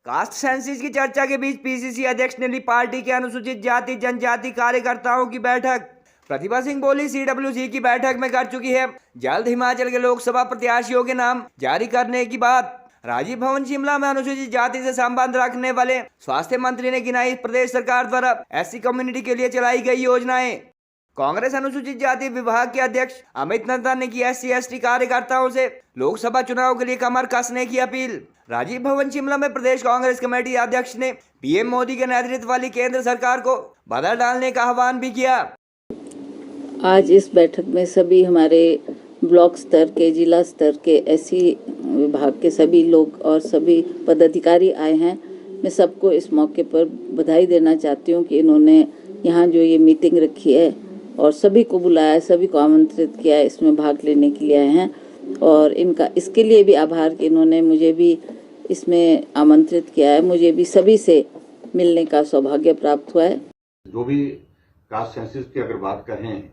Caste census की चर्चा के बीच पीसीसी अध्यक्ष ने ली पार्टी के अनुसूचित जाति जनजाति कार्यकर्ताओं की बैठक। प्रतिभा सिंह बोली, सीडब्ल्यूसी की बैठक में कर चुकी है जल्द हिमाचल के लोकसभा प्रत्याशियों के नाम जारी करने की बात। राजीव भवन शिमला में अनुसूचित जाति से संबंध रखने वाले स्वास्थ्य मंत्री ने गिनाई प्रदेश सरकार द्वारा एससी कम्युनिटी के लिए चलाई गई योजनाएं। कांग्रेस अनुसूचित जाति विभाग के अध्यक्ष अमित नंदा ने की एससी एसटी कार्यकर्ताओं से लोकसभा चुनाव के लिए कमर कसने की अपील। राजीव भवन शिमला में प्रदेश कांग्रेस कमेटी अध्यक्ष ने पीएम मोदी के नेतृत्व वाली केंद्र सरकार को बदल डालने का आह्वान भी किया। आज इस बैठक में सभी हमारे ब्लॉक स्तर के, जिला स्तर के, एससी विभाग के सभी लोग और सभी पदाधिकारी आए हैं। मैं सबको इस मौके पर बधाई देना चाहती हूँ कि इन्होंने यहाँ जो ये मीटिंग रखी है और सभी को बुलाया है, सभी को आमंत्रित किया है, इसमें भाग लेने के लिए आए हैं और इनका इसके लिए भी आभार कि इन्होंने मुझे भी इसमें आमंत्रित किया है। मुझे भी सभी से मिलने का सौभाग्य प्राप्त हुआ है। जो भी कास्ट सेंसस की अगर बात करें,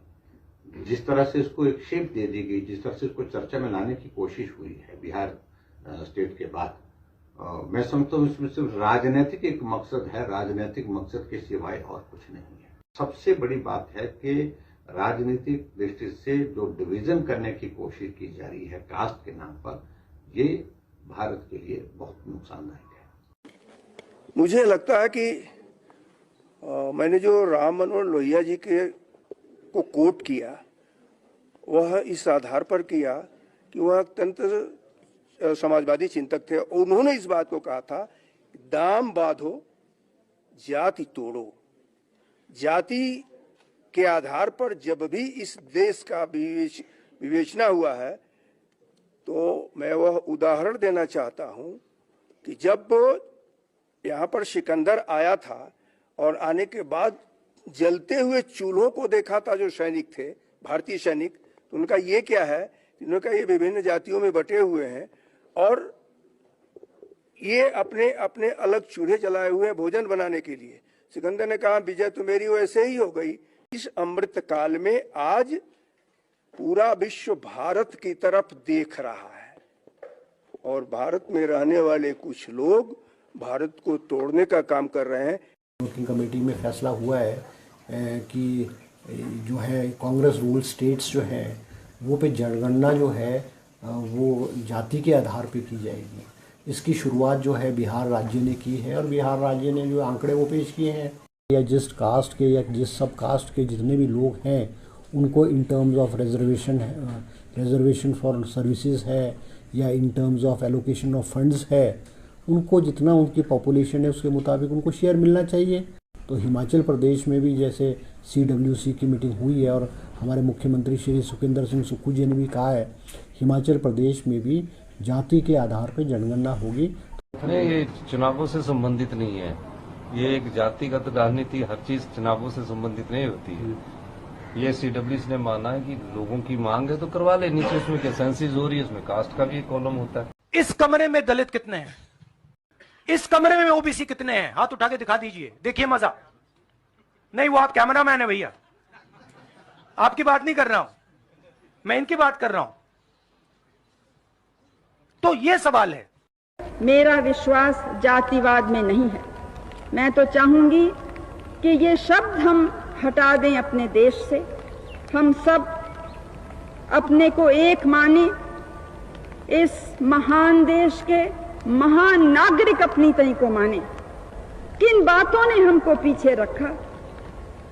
जिस तरह से इसको एक शेप दे दी गई, जिस तरह से इसको चर्चा में लाने की कोशिश हुई है बिहार स्टेट के बाद, मैं समझता हूँ इसमें सिर्फ राजनीतिक एक मकसद है। राजनीतिक मकसद के सिवाय और कुछ नहीं है। सबसे बड़ी बात है कि राजनीतिक दृष्टि से जो डिवीजन करने की कोशिश की जा रही है कास्ट के नाम पर, ये भारत के लिए बहुत नुकसानदायक है। मुझे लगता है कि मैंने जो राम मनोहर लोहिया जी के को कोट किया, वह इस आधार पर किया कि वह अत्यंत समाजवादी चिंतक थे। उन्होंने इस बात को कहा था, दाम बांधो जाति तोड़ो। जाति के आधार पर जब भी इस देश का विवेचना हुआ है, तो मैं वह उदाहरण देना चाहता हूं कि जब यहाँ पर सिकंदर आया था और आने के बाद जलते हुए चूल्हों को देखा था जो सैनिक थे, भारतीय सैनिक, तो उनका ये क्या है, उनका ये विभिन्न जातियों में बटे हुए हैं और ये अपने अपने अलग चूल्हे जलाए हुए भोजन बनाने के लिए। सिकंदर ने कहा, विजय तो मेरी वैसे ही हो गई। इस अमृत काल में आज पूरा विश्व भारत की तरफ देख रहा है और भारत में रहने वाले कुछ लोग भारत को तोड़ने का काम कर रहे हैं। वर्किंग कमेटी में फैसला हुआ है कि जो है कांग्रेस रूल स्टेट्स जो है वो पे जनगणना जो है वो जाति के आधार पे की जाएगी। इसकी शुरुआत जो है बिहार राज्य ने की है और बिहार राज्य ने जो आंकड़े वो पेश किए हैं, या जिस कास्ट के या जिस सब कास्ट के जितने भी लोग हैं उनको in terms of reservation for services है या in terms of allocation of funds है, उनको जितना उनकी पॉपुलेशन है उसके मुताबिक उनको शेयर मिलना चाहिए। तो हिमाचल प्रदेश में भी जैसे सीडब्ल्यूसी की मीटिंग हुई है और हमारे मुख्यमंत्री श्री सुखविंदर सिंह सुक्खू जी ने भी कहा है, हिमाचल प्रदेश में भी जाति के आधार पर जनगणना होगी। नहीं, ये चुनावों से संबंधित नहीं है। ये एक जातिगत राजनीति, हर चीज चुनावों से संबंधित नहीं होती है। ये सीडब्ल्यूसी ने माना है कि लोगों की मांग है तो करवा ले। नीचे उसमें क्या सेंसिस हो रही है, उसमें कास्ट का भी एक कॉलम होता है। इस कमरे में दलित कितने हैं? इस कमरे में ओबीसी कितने हैं? हाथ उठा के दिखा दीजिए, देखिए मजा। नहीं, वो आप कैमरामैन है भैया, आपकी बात नहीं कर रहा हूं मैं, इनकी बात कर रहा हूं। तो ये सवाल है। मेरा विश्वास जातिवाद में नहीं है। मैं तो चाहूंगी कि ये शब्द हम हटा दें अपने देश से। हम सब अपने को एक माने, इस महान देश के महान नागरिक अपनी तय को माने। किन बातों ने हमको पीछे रखा?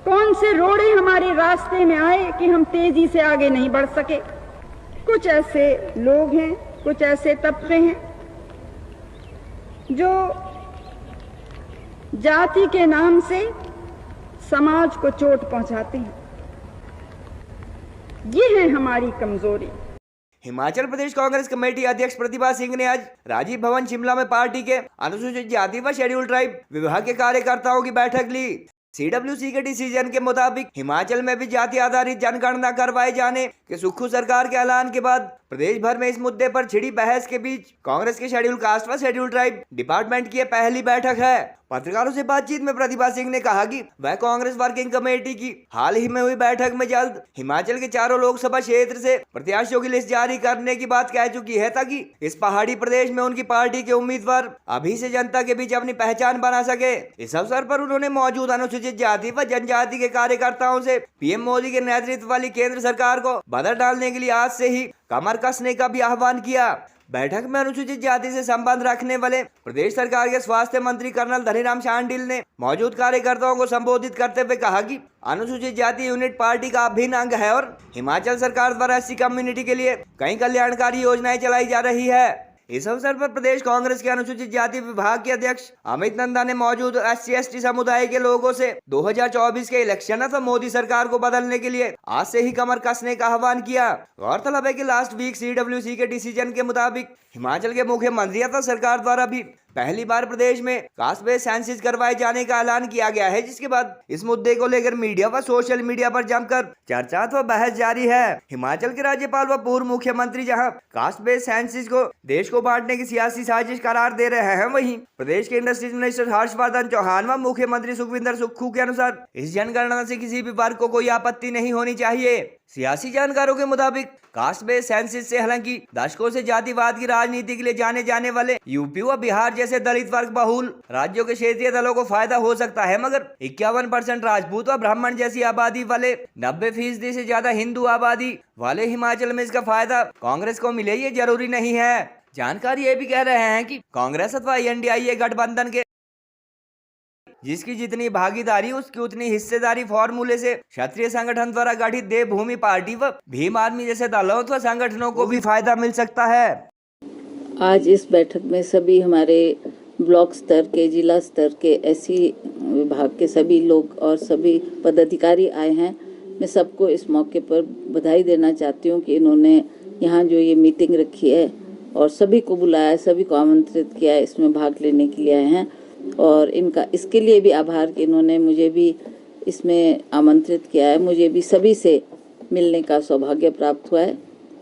कौन से रोड़े हमारे रास्ते में आए कि हम तेजी से आगे नहीं बढ़ सके? कुछ ऐसे लोग हैं, कुछ ऐसे तबके हैं जो जाति के नाम से समाज को चोट पहुंचाते हैं। ये है हमारी कमजोरी। हिमाचल प्रदेश कांग्रेस कमेटी अध्यक्ष प्रतिभा सिंह ने आज राजीव भवन शिमला में पार्टी के अनुसूचित जाति व शेड्यूल ट्राइब विभाग के कार्यकर्ताओं की बैठक ली। सीडब्ल्यूसी के डिसीजन के मुताबिक हिमाचल में भी जाति आधारित जनगणना करवाए जाने के सुक्खू सरकार के ऐलान के बाद प्रदेश भर में इस मुद्दे पर छिड़ी बहस के बीच कांग्रेस के शेड्यूल कास्ट व शेड्यूल ट्राइब डिपार्टमेंट की यह पहली बैठक है। पत्रकारों से बातचीत में प्रतिभा सिंह ने कहा कि वह कांग्रेस वर्किंग कमेटी की हाल ही में हुई बैठक में जल्द हिमाचल के चारों लोकसभा क्षेत्र से प्रत्याशियों की लिस्ट जारी करने की बात कह चुकी है, ताकि इस पहाड़ी प्रदेश में उनकी पार्टी के उम्मीदवार अभी से जनता के बीच अपनी पहचान बना सके। इस अवसर पर उन्होंने मौजूद अनुसूचित जाति व जनजाति के कार्यकर्ताओं से पीएम मोदी के नेतृत्व वाली केंद्र सरकार को बदल डालने के लिए आज से ही कमर कसने का भी आह्वान किया। बैठक में अनुसूचित जाति से संबंध रखने वाले प्रदेश सरकार के स्वास्थ्य मंत्री कर्नल धनीराम शांडिल ने मौजूद कार्यकर्ताओं को संबोधित करते हुए कहा कि अनुसूचित जाति यूनिट पार्टी का अभिन्न अंग है और हिमाचल सरकार द्वारा एससी कम्युनिटी के लिए कई कल्याणकारी योजनाएं चलाई जा रही है। इस अवसर पर प्रदेश कांग्रेस के अनुसूचित जाति विभाग के अध्यक्ष अमित नंदा ने मौजूद SC/ST समुदाय के लोगों से 2024 के इलेक्शन अथवा मोदी सरकार को बदलने के लिए आज से ही कमर कसने का आह्वान किया। गौरतलब है कि लास्ट वीक CWC के डिसीजन के मुताबिक हिमाचल के मुख्यमंत्री अथवा सरकार द्वारा भी पहली बार प्रदेश में कास्ट बेस्ड सेंसस करवाए जाने का ऐलान किया गया है, जिसके बाद इस मुद्दे को लेकर मीडिया व सोशल मीडिया पर जमकर चर्चा व बहस जारी है। हिमाचल के राज्यपाल व पूर्व मुख्यमंत्री जहां कास्ट बेस्ड सेंसस को देश को बांटने की सियासी साजिश करार दे रहे हैं, वहीं प्रदेश के इंडस्ट्रीज मिनिस्टर हर्षवर्धन चौहान व मुख्यमंत्री सुखविंदर सुक्खू के अनुसार इस जनगणना से किसी भी वर्ग को कोई आपत्ति नहीं होनी चाहिए। सियासी जानकारों के मुताबिक कास्ट बेस्ड सेंसस से हालांकि दशकों से जातिवाद की राजनीति के लिए जाने जाने वाले यूपी व बिहार जैसे दलित वर्ग बहुल राज्यों के क्षेत्रीय दलों को फायदा हो सकता है, मगर 51% राजपूत व ब्राह्मण जैसी आबादी वाले 90% से ज्यादा हिंदू आबादी वाले हिमाचल में इसका फायदा कांग्रेस को मिले ये जरूरी नहीं है। जानकारी ये भी कह रहे हैं कि कांग्रेस अथवा NDA गठबंधन के जिसकी जितनी भागीदारी उसकी उतनी हिस्सेदारी फॉर्मूले से क्षत्रिय संगठन द्वारा गठित देवभूमि पार्टी व भीम आर्मी जैसे दलों व संगठनों को भी फायदा मिल सकता है। आज इस बैठक में सभी हमारे ब्लॉक स्तर के, जिला स्तर के, SC विभाग के सभी लोग और सभी पदाधिकारी आए हैं। मैं सबको इस मौके पर बधाई देना चाहती हूँ कि इन्होंने यहाँ जो ये मीटिंग रखी है और सभी को बुलाया है, सभी को आमंत्रित किया है, इसमें भाग लेने के लिए आए हैं और इनका इसके लिए भी आभार कि इन्होंने मुझे भी इसमें आमंत्रित किया है। मुझे भी सभी से मिलने का सौभाग्य प्राप्त हुआ है।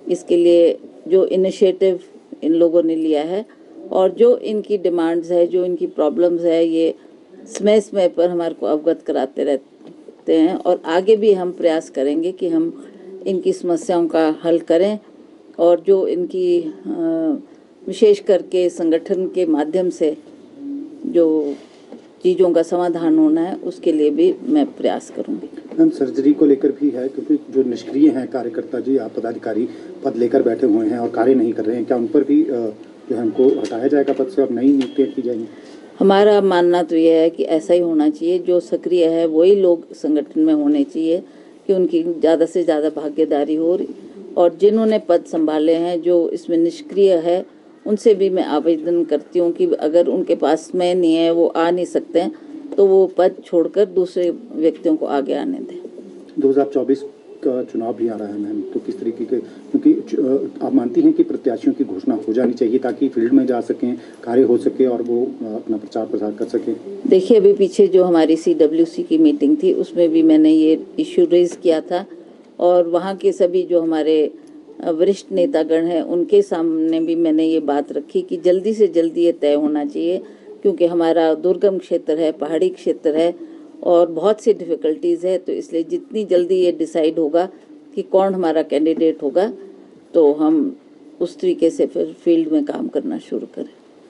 इसके लिए जो इनिशिएटिव इन लोगों ने लिया है और जो इनकी डिमांड्स है, जो इनकी प्रॉब्लम्स है, ये समय समय पर हमारे को अवगत कराते रहते हैं और आगे भी हम प्रयास करेंगे कि हम इनकी समस्याओं का हल करें और जो इनकी विशेष करके संगठन के माध्यम से जो चीज़ों का समाधान होना है उसके लिए भी मैं प्रयास करूंगी। मैम, सर्जरी को लेकर भी है क्योंकि जो निष्क्रिय हैं कार्यकर्ता जी, आप पदाधिकारी पद लेकर बैठे हुए हैं और कार्य नहीं कर रहे हैं, क्या उन पर भी जो है उनको हटाया जाएगा पद से और नई नियुक्तियाँ की जाएंगी? हमारा मानना तो यह है कि ऐसा ही होना चाहिए। जो सक्रिय है वही लोग संगठन में होने चाहिए कि उनकी ज़्यादा से ज़्यादा भागीदारी हो और जिन्होंने पद संभाले हैं, जो इसमें निष्क्रिय है, उनसे भी मैं आवेदन करती हूँ कि अगर उनके पास समय नहीं है, वो आ नहीं सकते हैं, तो वो पद छोड़कर दूसरे व्यक्तियों को आगे आने दें। 2024 का चुनाव भी आ रहा है मैम, तो किस तरीके के, क्योंकि आप मानती हैं कि प्रत्याशियों की घोषणा हो जानी चाहिए ताकि फील्ड में जा सकें, कार्य हो सके और वो अपना प्रचार प्रसार कर सकें? देखिए, अभी पीछे जो हमारी CWC की मीटिंग थी उसमें भी मैंने ये इश्यू रेज किया था और वहाँ के सभी जो हमारे वरिष्ठ नेतागण हैं उनके सामने भी मैंने ये बात रखी कि जल्दी से जल्दी ये तय होना चाहिए, क्योंकि हमारा दुर्गम क्षेत्र है, पहाड़ी क्षेत्र है और बहुत सी डिफ़िकल्टीज़ है। तो इसलिए जितनी जल्दी ये डिसाइड होगा कि कौन हमारा कैंडिडेट होगा, तो हम उस तरीके से फिर फील्ड में काम करना शुरू करें।